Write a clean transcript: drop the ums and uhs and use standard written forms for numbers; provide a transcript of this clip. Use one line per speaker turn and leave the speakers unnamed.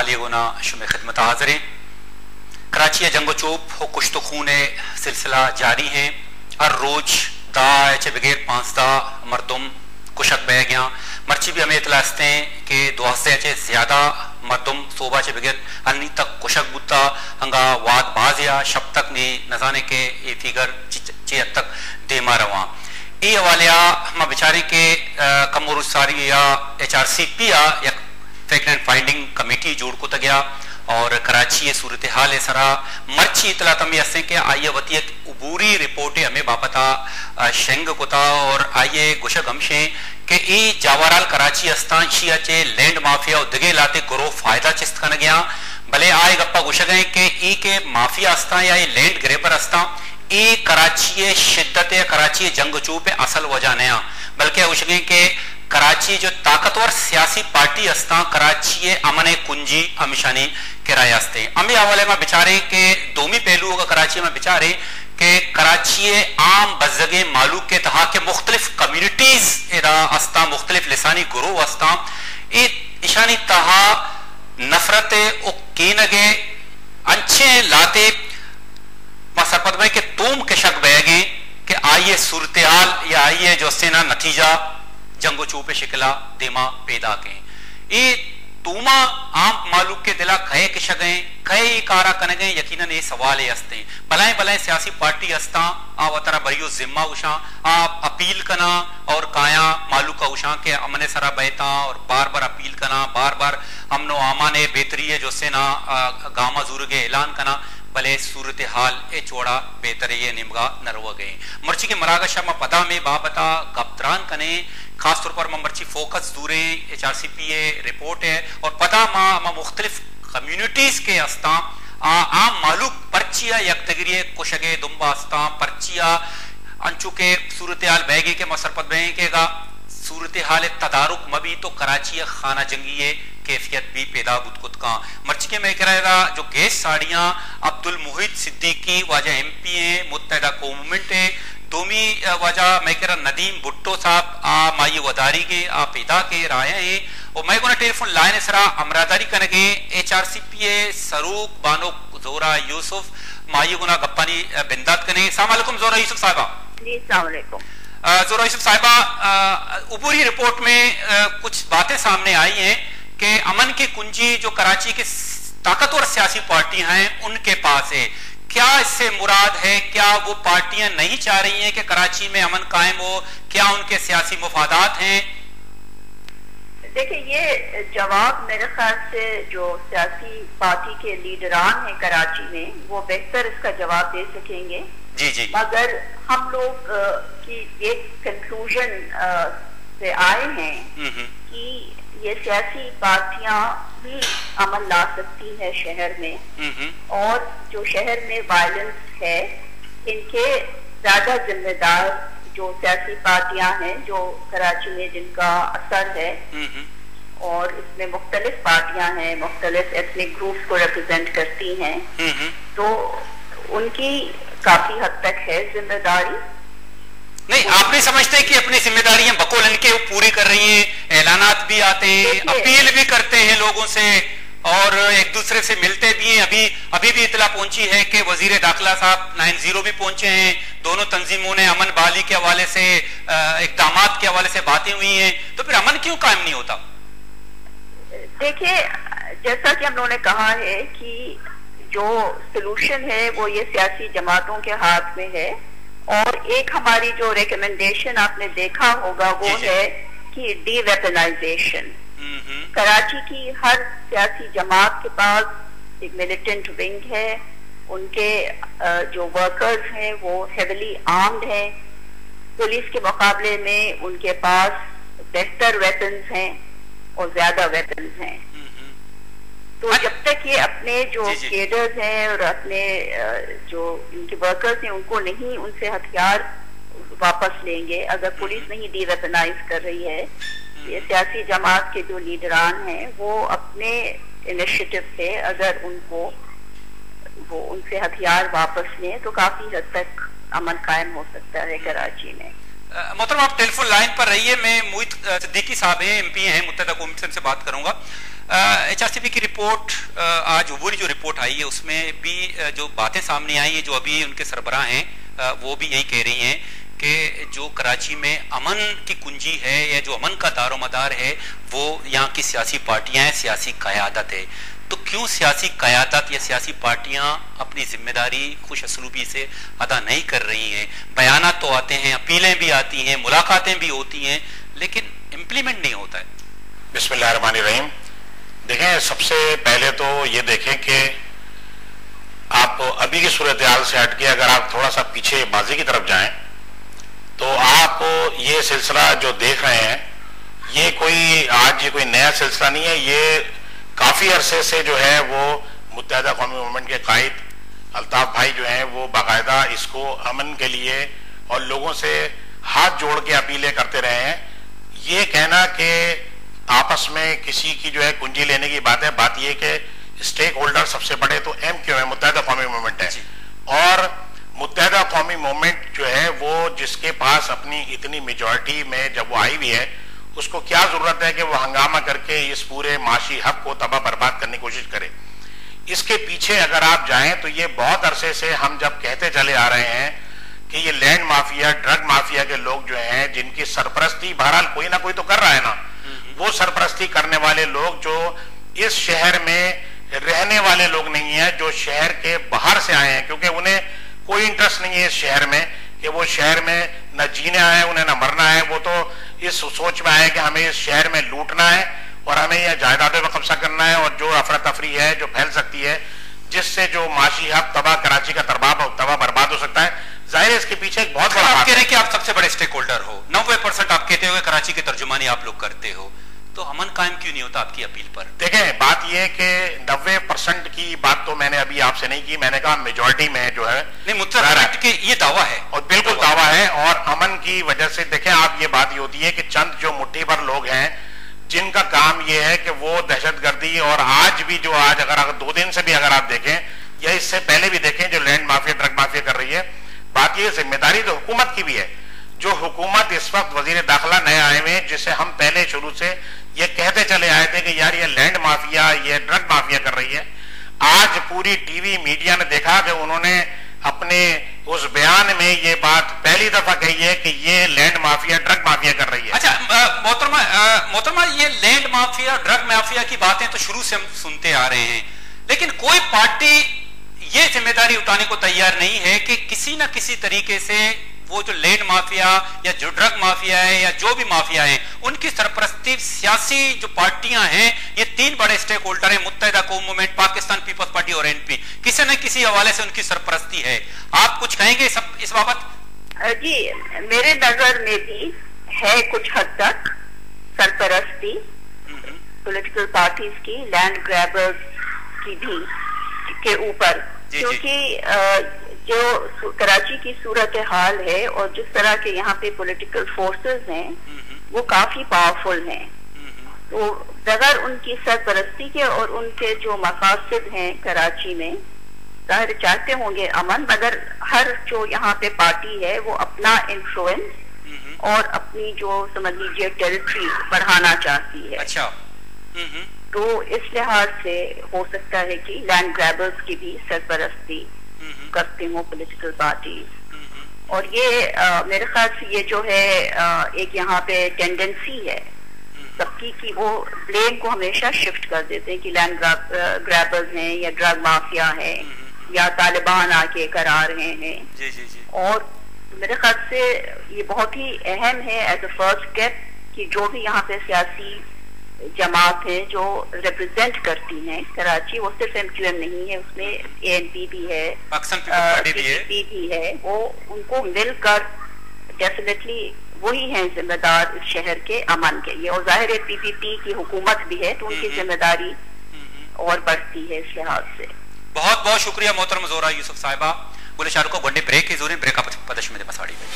हालिया गुना शुमे खिदमत हाज़िर। कराची जंगो चोप हो कुछ तो खून सिलसिला जारी है। हर रोज दा बगैर 15 मरदम कुशक बह गया। मर्ची भी हमें इतला हंसते हैं कि 200 से ज्यादा मरदम सोबा चे बगैर अन्नी तक कुशक बुता हंगा वाद बाज या शब तक ने नजाने के ये फिगर चे तक देमा रवा ये हवालिया हम बेचारे के कमोर सारी या HRCP या फैक्ट एंड फाइंडिंग कमेटी जोड़ को तगया और कराची सूरत हाल है सरा मर्ची इतला तमी हंसे के आइए वतीयत उबूरी रिपोर्टें हमें बापता शेंग कोता और आइए गुशक हमशे के ई जावाराल कराची अस्तान शिया चे लैंड माफिया उदगे लाते गुरो फायदा चिस्त कन गया भले आए गप्पा गुशक है के ई के माफिया अस्ता या ये लैंड ग्रेपर अस्ता ई कराची शिद्दत कराची जंग चूप असल वजह नया बल्कि उशगे के कराची जो ताकतवर सियासी पार्टी अस्ता कराची अमन कुंजी अमिशानी किराए अस्ते अमी हवाले में बिचारे के दोमी पहलू का कराची में बिचारे के कराची आम बजगे मालूक के तहा के मुख्तलिफ कम्युनिटीज एदा अस्ता मुख्तलिफ लिसानी गुरो अस्ता ए इशानी तहा नफरत ओ केनगे अच्छे लाते सरपत में के तुम के शक बहगे कि आइए सूरत हाल या आइए जो सेना नतीजा जंगो चूपे शिकला दिमा पैदा के ये तुमा आम मालूक के दिला कहे कि शगए कहे कारा कन गए यकीनन ये सवाल है हस्ते भलाए भलाए सियासी पार्टी हस्ता आ वतरा बरियो जिम्मा उषा आप अपील कना और काया मालूक का उषा के अमने सरा बहता और बार बार अपील कना बार बार हमनो आमाने बेहतरी है जो सेना गामा जूर के ऐलान कना भले सूरत हाल ए चौड़ा बेहतर ये निमगा नरवा गए मर्ची के मरागशा में पता में बाबता गप्तरान कने खासतौर पर मर्ची फोकस दूरे HRCP रिपोर्ट है और पता मा मुख्तलिफ कम्युनिटीज के अस्ता आम मालूक पर्चिया यकतगिरी कुशगे दुम्बा अस्ता पर्चिया अंचु के सूरत हाल बहगे के मसरपत बहेगा सूरत हाल तदारुक मबी तो कराची खाना जंगी कैफियत भी पैदा बुदकुत का मर्ची के में करेगा जो गैस साड़ियां अब्दुल मुहित सिद्दीकी वजह MP है मुत्तहिदा गवर्नमेंट है दोमी वजह मैं कह रहा नदीम भुट्टो साहब माई वदारी के पैदा के राय है और मैं को टेलीफोन लाइन सरा अमरादारी कनगे HRCP सरूक बानो जोरा यूसुफ माई गुना गप्पानी बिंदात कने अस्सलाम वालेकुम जोरा यूसुफ साहिबा। जी अस्सलाम वालेकुम जोरा यूसुफ साहिबा उबूरी रिपोर्ट में कुछ बातें सामने आई हैं कि अमन की कुंजी जो कराची के ताकतवर सियासी पार्टियां हैं उनके पास है क्या इससे मुराद है क्या वो पार्टियां नहीं चाह रही हैं कि कराची में अमन कायम हो क्या उनके सियासी मुफादात हैं?
देखिए ये जवाब मेरे ख्याल से जो सियासी पार्टी के लीडरान हैं कराची में वो बेहतर इसका जवाब दे सकेंगे।
जी जी
मगर हम लोग की एक कंक्लूजन से आए हैं कि ये सियासी पार्टियां भी अमन ला सकती है शहर में और जो शहर में वायलेंस है इनके ज्यादा जिम्मेदार जो सियासी पार्टियां हैं जो कराची में जिनका असर है और इसमें मुख्तलिफ पार्टियां हैं मुख्तलिफ एथनिक ग्रुप्स को रिप्रेजेंट करती हैं तो उनकी काफी हद तक है जिम्मेदारी।
नहीं आप नहीं समझते कि अपनी जिम्मेदारियां बकौल इनके पूरी कर रही हैं ऐलानात भी आते हैं अपील भी करते हैं लोगों से और एक दूसरे से मिलते भी हैं अभी भी इतला पहुंची है कि वजीर दाखिला साहब 90 भी पहुंचे हैं दोनों तंजीमों ने अमन बहाली के हवाले से इक़दामात के हवाले से बातें हुई हैं तो फिर अमन क्यों कायम नहीं होता?
देखिए जैसा कि हम लोगों ने कहा है कि जो सोल्यूशन है वो ये सियासी जमातों के हाथ में है और एक हमारी जो रिकमेंडेशन आपने देखा होगा वो है कि डीवेपनाइजेशन। कराची की हर सियासी जमात के पास एक मिलिटेंट विंग है उनके जो वर्कर्स हैं वो हेविली आर्म्ड हैं पुलिस के मुकाबले में उनके पास बेहतर वेपन्स हैं और ज्यादा वेपन्स हैं तो जब तक ये अपने जो केडर्स हैं और अपने जो इनके वर्कर्स हैं उनको नहीं उनसे हथियार वापस लेंगे अगर पुलिस नहीं डीवेपनाइज कर रही है ये सियासी जमात के जो लीडरान हैं वो अपने इनिशिएटिव से अगर वो उनसे हथियार वापस लें तो काफी हद तक अमन कायम हो सकता है कराची में।
मोहतरम आप टेलीफोन लाइन पर रहिए मैं मोहित सिद्दीकी साहब हैं MP हैं मुत्तहिदा कौमी से बात करूंगा। HRCP की रिपोर्ट, आज उबूरी जो रिपोर्ट आई है उसमें भी जो बातें सामने आई है, जो अभी उनके सरबराह हैं वो भी यही कह रही हैं कि जो कराची में अमन की कुंजी है या जो अमन का दारोमदार है वो यहाँ की सियासी पार्टियां हैं, सियासी क़यादत है। तो क्यों सियासी क़यादत या सियासी पार्टियां अपनी जिम्मेदारी खुश असलूबी से अदा नहीं कर रही हैं? बयानात तो आते हैं, अपीलें भी आती हैं, मुलाकातें भी होती हैं, लेकिन इम्प्लीमेंट नहीं होता है।
बिस्मिल्लाहिर्रहमानिर्रहीम। देखें, सबसे पहले तो ये देखें कि आप अभी की सूरत हाल से हटके अगर आप थोड़ा सा पीछे माजी की तरफ जाएं तो आप ये सिलसिला जो देख रहे हैं ये कोई नया सिलसिला नहीं है। ये काफी अरसे से जो है वो मुत्तहिदा कौमी मूवमेंट के कायद अल्ताफ भाई जो हैं वो बाकायदा इसको अमन के लिए और लोगों से हाथ जोड़ के अपीलें करते रहे हैं। ये कहना कि आपस में किसी की जो है कुंजी लेने की बात है, बात यह कि स्टेक होल्डर सबसे बड़े तो MQ है, मुत्तहिदा कौमी मूवमेंट है, और मुत्तहिदा कौमी मूवमेंट जो है वो जिसके पास अपनी इतनी मेजॉरिटी में जब वो आई हुई है उसको क्या जरूरत है कि वो हंगामा करके इस पूरे माशी हक को तबाह बर्बाद करने की कोशिश करे। इसके पीछे अगर आप जाएं तो ये बहुत अरसे से हम जब कहते चले आ रहे हैं कि ये लैंड माफिया, ड्रग माफिया के लोग जो हैं जिनकी सरपरस्ती बहरहाल कोई ना कोई तो कर रहा है ना, वो सरपरस्ती करने वाले लोग जो इस शहर में रहने वाले लोग नहीं है, जो शहर के बाहर से आए हैं, क्योंकि उन्हें कोई इंटरेस्ट नहीं है इस शहर में कि वो शहर में न जीने आए, उन्हें न मरना है। वो तो इस सोच में आए कि हमें इस शहर में लूटना है और हमें यह जायदादों पर कब्जा करना है और जो अफरा तफरी है जो फैल सकती है जिससे जो माशी हक तबाह कराची का तबाह बर्बाद हो सकता है। जाहिर है इसके पीछे एक बहुत बड़ा
आप कह रहे हैं कि आप सबसे बड़े स्टेक होल्डर हो, 90% आप कहते हो कराची की तर्जुमानी आप लोग करते हो, तो अमन कायम क्यों नहीं होता आपकी अपील पर?
देखें, बात यह है कि 90% की बात तो मैंने अभी आपसे नहीं की, मैंने कहा मेजॉरिटी में जो है
नहीं, मुत्तहिदा के ये दावा है
और बिल्कुल दावा है। और अमन की वजह से देखें आप, ये बात ये होती है कि चंद जो मुट्ठी भर लोग हैं जिनका काम यह है कि वो दहशतगर्दी, और आज भी जो आज अगर 2 दिन से भी अगर आप देखें या इससे पहले भी देखें जो लैंड माफिया ड्रग माफिया कर रही है, बात यह जिम्मेदारी तो हुकूमत की भी है। जो हुकूमत इस वक्त वजीर दाखिला नए आए हुए हैं, जिसे हम पहले शुरू से ये कहते चले आए थे कि यार ये लैंड माफिया, ये ड्रग माफिया कर रही है, आज पूरी टीवी मीडिया ने देखा कि उन्होंने अपने उस बयान में ये बात पहली दफा कही है कि ये लैंड माफिया ड्रग माफिया कर रही है।
अच्छा मोहतरमा, ये लैंड माफिया ड्रग माफिया की बातें तो शुरू से हम सुनते आ रहे हैं, लेकिन कोई पार्टी ये जिम्मेदारी उठाने को तैयार नहीं है कि किसी ना किसी तरीके से वो जो लैंड माफिया या जो ड्रग माफिया है या जो भी माफिया है उनकी सरपरस्ती सियासी जो पार्टियां हैं, ये 3 बड़े स्टेक होल्डर हैं, मुत्तहिदा कौमी मूवमेंट, पाकिस्तान पीपल्स पार्टी और NP, किसी न किसी हवाले से उनकी सरपरस्ती है। आप कुछ कहेंगे इस बाबत?
जी, मेरे नजर में भी है कुछ हद तक सरपरस्ती पॉलिटिकल पार्टीज की, लैंड ग्रैबर्स की भी के ऊपर, क्योंकि जो कराची की सूरत हाल है और जिस तरह के यहाँ पे पॉलिटिकल फोर्सेस हैं वो काफी पावरफुल हैं, तो बगैर उनकी सरपरस्ती के और उनके जो मकासद हैं कराची में, जाहिर चाहते होंगे अमन, मगर हर जो यहाँ पे पार्टी है वो अपना इन्फ्लुएंस और अपनी जो समझ लीजिए टेरिटरी बढ़ाना चाहती है।
अच्छा।
तो इस लिहाज से हो सकता है कि लैंड ग्रैबर्स की भी सरपरस्ती करते हो पॉलिटिकल पार्टीज, और ये मेरे ख्याल से ये जो है एक यहाँ पे टेंडेंसी है सबकी कि वो ब्लेम को हमेशा शिफ्ट कर देते हैं कि लैंड ग्रैबर्स हैं या ड्रग माफिया है या तालिबान आके करा रहे हैं।
जी जी जी।
और मेरे ख्याल से ये बहुत ही अहम है एज अ फर्स्ट स्टेप कि जो भी यहाँ पे सियासी जमात है जो रिप्रेजेंट करती हैं कराची, वो सिर्फ MQM नहीं है, उसमें ANP भी है, PPP भी है, वो उनको मिलकर डेफिनेटली वही हैं जिम्मेदार इस शहर के अमन के। ये और जाहिर है PPP की हुकूमत भी है तो उनकी जिम्मेदारी और बढ़ती है इस लिहाज से।
बहुत बहुत शुक्रिया मोहतरम ज़ोहरा यूसुफ साहिबा। गुल शाहरुख को बड़े ब्रेक की जरूरी ब्रेक आप प्रदर्शन में मसाड़ी में